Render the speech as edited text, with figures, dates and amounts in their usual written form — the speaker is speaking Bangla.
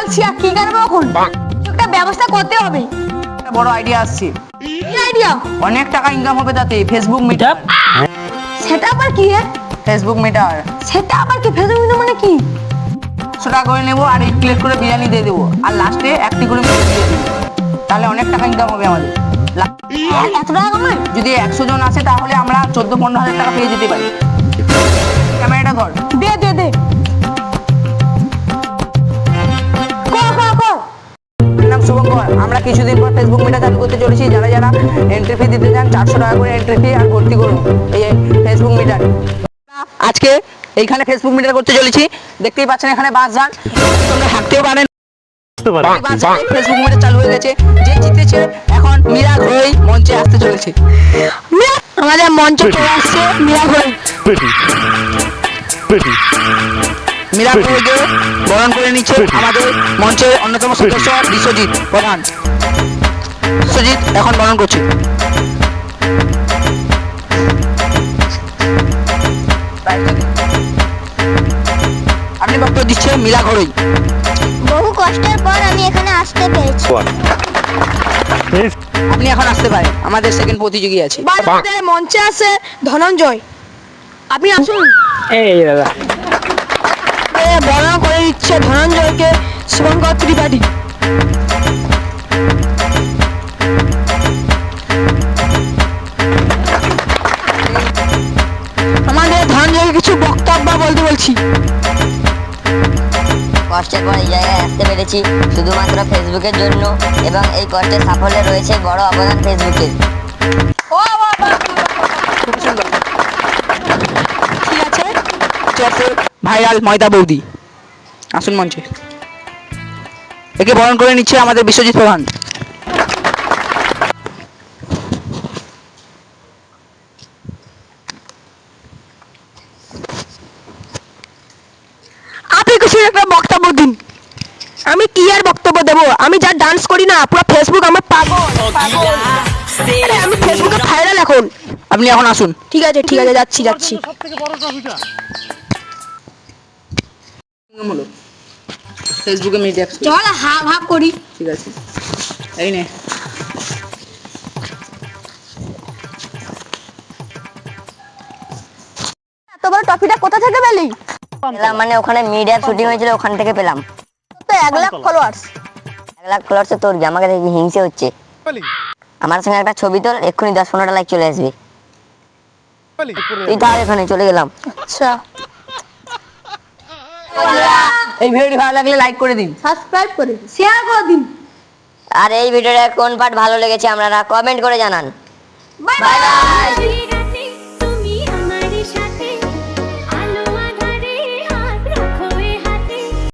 আছি আর কি করবো এখন? একটা ব্যবস্থা করতে হবে। একটা বড় আইডিয়া আসছে, কি আইডিয়া? অনেক টাকা ইনকাম হবে তাতে। Facebook meter. সেটা আবার কি রে? ফেসবুক মিটার সেটা আবার কি? ফেসবুক মানে কি? 100 টাকা করে নেবো আর 1 প্লেট করে বিরিয়ানি দিয়ে দেবো, আর লাস্টে 1টি করে মিষ্টি দিয়ে দেবো। তাহলে অনেক টাকা ইনকাম হবে আমাদের। এত টাকা কামাই? যদি 100 জন আসে তাহলে আমরা 14-15 হাজার টাকা পেয়ে যেতে পারি। ক্যামেরাটা ধর। দে দে দে। কর কর কর। আমার নাম শুভঙ্কর। আমরা কিছুদিন পর ফেসবুক মিটার চালু করতে চলেছি। যারা যারা এন্ট্রি ফি দিতে চান 400 টাকা করে এন্ট্রি ফি, আর ভর্তি করুন এই ফেসবুক মিটার। আজকে এইখানে ফেসবুক মিটার করতে চলেছি। দেখতেই পাচ্ছেন এখানে বাস যান, তোমরা হাঁটতেও পারেন। ফেসবুক মিটার চালু হয়ে গেছে। যে জিতেছে এখন মীরা ঘোষ মঞ্চে আসতে চলেছে। আমাদের মঞ্চে চলে আসছে মীরা ঘোষ। মীরা ঘোষকে বরণ করে নিচ্ছে আমাদের মঞ্চের অন্যতম সদস্য বিশ্বজিৎ প্রধান। বিশ্বজিৎ এখন বরণ করছে। আপনি বক্তব্য দিচ্ছে মীরা ঘোষ। বহু কষ্টের পর আমি এখানে আসতে পেরেছি। আপনি এখন আসতে পারেন, আমাদের সেকেন্ড প্রতিযোগী আছে। আমাদের মঞ্চে আছে ধনঞ্জয়। আপনি আসুন। এই দাদা বর্ণনা করে দিচ্ছে ধনঞ্জয়কে শুভঙ্কর ত্রিপাঠী। আমাদের ধনঞ্জয়কে কিছু বক্তব্য বলতে বলছি। কষ্টের পর এই জায়গায় আসতে পেরেছি শুধুমাত্র ফেসবুকের জন্য, এবং এই কষ্টের সাফল্যে রয়েছে বড় অবদান ফেসবুকের। খুব সুন্দর। ঠিক আছে, ভাইরাল ময়দা বৌদি আসুন মঞ্চে। একে বরণ করে নিচ্ছে আমাদের বিশ্বজিৎ প্রধান। আপনি কিছু একটা বক্তব্য দিন। আমি কি আর বক্তব্য দেবো? আমি যা ডান্স করি না, পুরো ফেসবুক আমার পাগল পাগল। আরে আমি ফেসবুকে ভাইরাল এখন। আপনি এখন আসুন। ঠিক আছে ঠিক আছে, যাচ্ছি যাচ্ছি। ফেসবুকে মিডিয়া চল হাফ হাফ করি। ঠিক আছে, এই নে। এত বড় টপিটা কোথা থেকে পেলি? পেলাম মানে ওখানে মিডিয়া শুটিং হয়েছিল, ওখান থেকে পেলাম। তো 1 লাখ ফলোয়ার্স। 1 লাখ ফলোয়ার্সে তোর আমাকে দেখি হিংসে হচ্ছে। আমার সঙ্গে একটা ছবি তোল, এক্ষুনি 10-15টা লাইক চলে আসবে। তুই তার এখানে চলে গেলাম। আচ্ছা, এই ভিডিওটি ভালো লাগলে লাইক করে দিন। সাবস্ক্রাইব করে শেয়ার করে দিন। আর এই ভিডিওটা কোন পার্ট ভালো লেগেছে আপনারা কমেন্ট করে জানান। Bye bye.